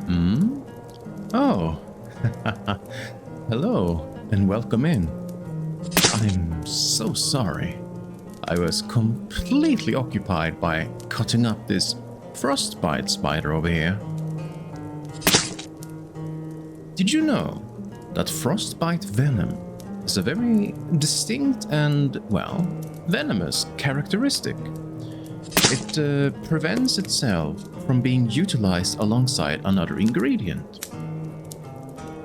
Hmm? Oh. Hello, and welcome in. I'm so sorry. I was completely occupied by cutting up this Frostbite spider over here. Did you know that Frostbite venom is a very distinct and, well, venomous characteristic? It prevents itself from being utilized alongside another ingredient.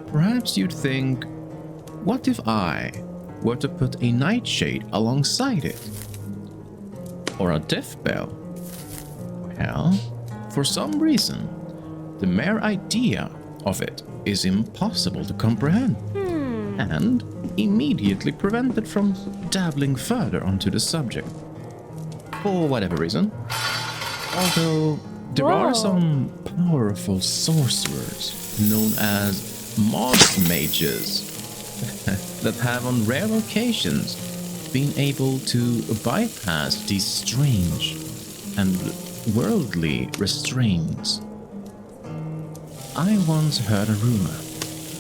Perhaps you'd think, what if I were to put a nightshade alongside it? Or a death bell? Well, for some reason, the mere idea of it is impossible to comprehend, and immediately prevented from dabbling further onto the subject. For whatever reason. Although there are some powerful sorcerers known as 𝕾𝖈𝖎𝖆𝖑𝖘s that have on rare occasions been able to bypass these strange and worldly restraints. I once heard a rumor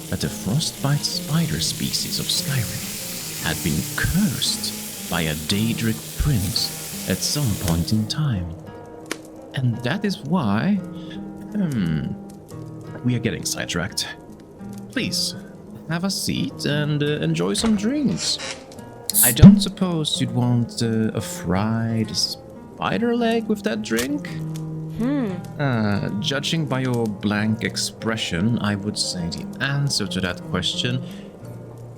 that the Frostbite spider species of Skyrim had been cursed by a Daedric prince at some point in time. And that is why... we are getting sidetracked. Please, have a seat and enjoy some drinks. I don't suppose you'd want a fried spider leg with that drink? Judging by your blank expression, I would say the answer to that question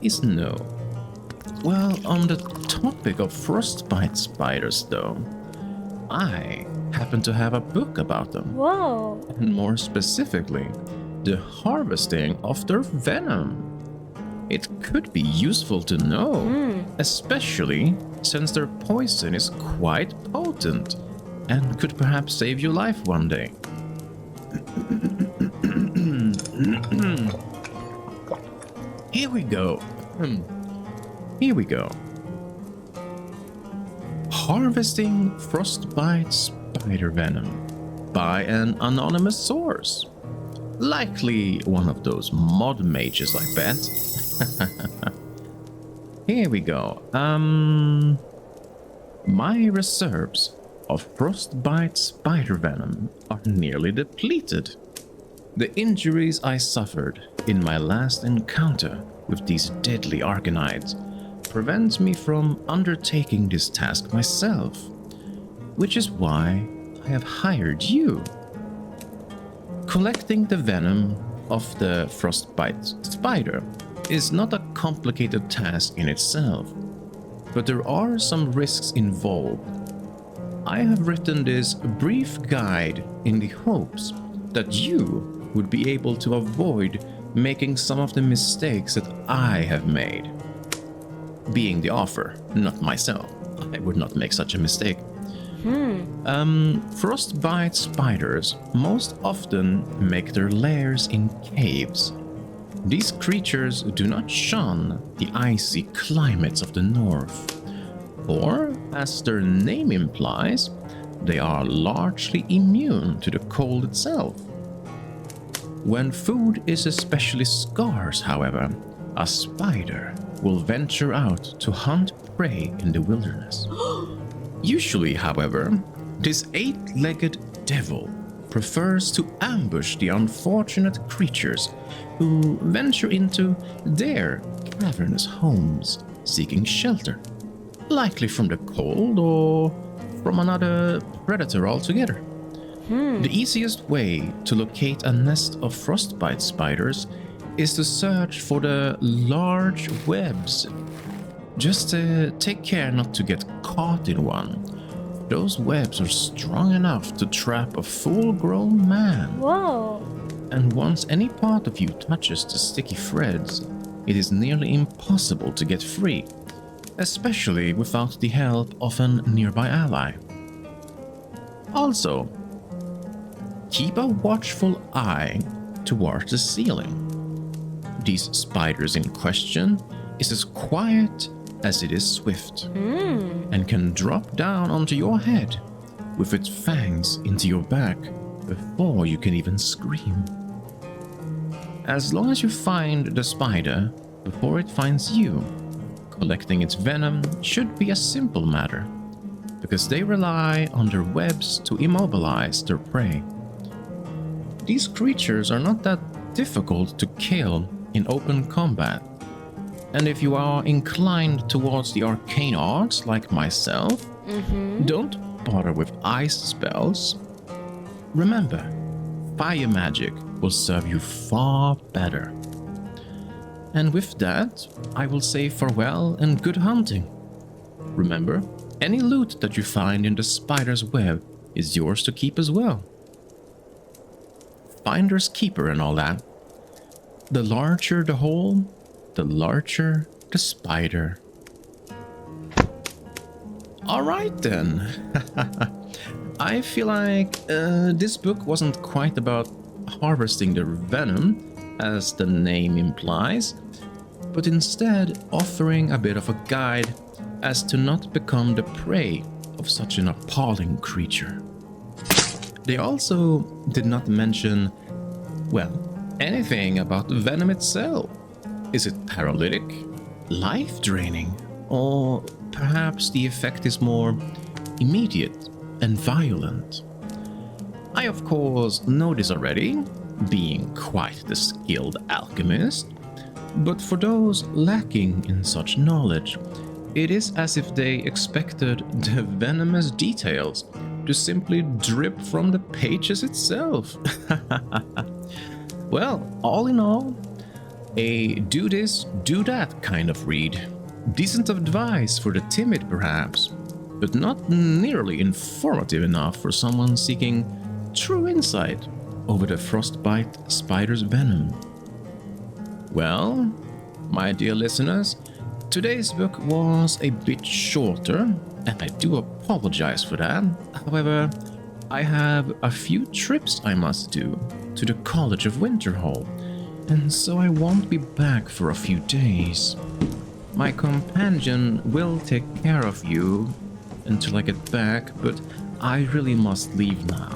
is no. Well, on the topic of frostbite spiders, though, I happen to have a book about them. Whoa. And more specifically, the harvesting of their venom. It could be useful to know, especially since their poison is quite potent and could perhaps save your life one day. Here we go. Here we go. Harvesting frostbite spider venom by an anonymous source. Likely one of those mod mages, I bet. Here we go. My reserves of frostbite spider venom are nearly depleted. The injuries I suffered in my last encounter with these deadly arcanides prevent me from undertaking this task myself, which is why I have hired you. Collecting the venom of the frostbite spider is not a complicated task in itself, but there are some risks involved. I have written this brief guide in the hopes that you would be able to avoid making some of the mistakes that I have made. Being the author, not myself, I would not make such a mistake. Frostbite spiders most often make their lairs in caves. These creatures do not shun the icy climates of the north, or, as their name implies, they are largely immune to the cold itself. When food is especially scarce, however, a spider will venture out to hunt prey in the wilderness. Usually, however, this 8-legged devil prefers to ambush the unfortunate creatures who venture into their cavernous homes seeking shelter, likely from the cold or from another predator altogether. The easiest way to locate a nest of frostbite spiders is to search for the large webs. Just take care not to get caught in one. Those webs are strong enough to trap a full-grown man. Whoa. And once any part of you touches the sticky threads, it is nearly impossible to get free, especially without the help of a nearby ally. Also, keep a watchful eye towards the ceiling. These spiders in question is as quiet as it is swift, and can drop down onto your head with its fangs into your back before you can even scream. As long as you find the spider before it finds you, collecting its venom should be a simple matter, because they rely on their webs to immobilize their prey. These creatures are not that difficult to kill in open combat, and if you are inclined towards the arcane arts like myself, don't bother with ice spells. Remember, fire magic will serve you far better. And with that, I will say farewell and good hunting. Remember, any loot that you find in the spider's web is yours to keep as well. Finder's keeper and all that. The larger the hole, the larger the spider. Alright then. I feel like this book wasn't quite about harvesting the venom, as the name implies, but instead offering a bit of a guide as to not become the prey of such an appalling creature. They also did not mention, well, anything about the venom itself. Is it paralytic, life-draining, or perhaps the effect is more immediate and violent? I of course know this already, being quite the skilled alchemist, but for those lacking in such knowledge, it is as if they expected the venomous details to simply drip from the pages itself. Well, all in all, a do this, do that kind of read. Decent advice for the timid perhaps, but not nearly informative enough for someone seeking true insight over the frostbite spider's venom. Well, my dear listeners, today's book was a bit shorter, and I do apologize for that. However, I have a few trips I must do to the College of Winterhold, and so I won't be back for a few days. My companion will take care of you until I get back, but I really must leave now.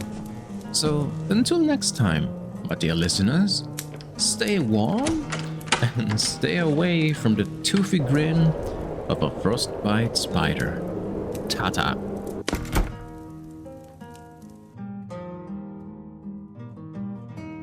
So, until next time, my dear listeners, stay warm and stay away from the toothy grin of a frostbite spider. Ta-ta.